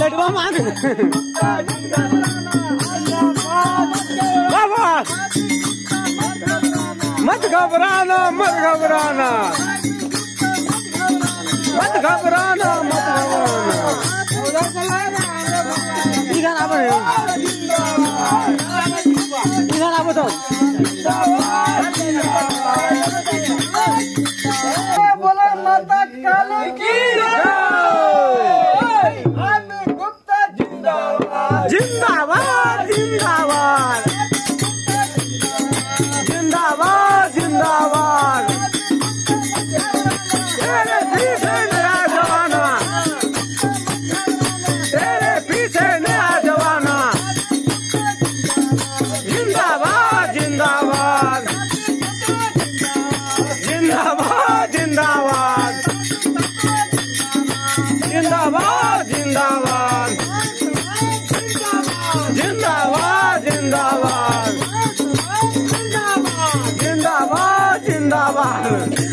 लड़वा मान बाबा मत घबराना मत घबराना मत घबराना मत घबराना इधर आप तो बोला माता काली की जिंदाबाद जिंदाबाद जिंदाबाद जिंदाबाद तेरे पीछे नया जमाना तेरे पीछे नया जमाना जिंदाबाद जिंदाबाद जिंदाबाद जिंदाबाद जिंदाबाद जिंदाबाद जिंदाबाद जिंदाबाद जिंदाबाद जिंदाबाद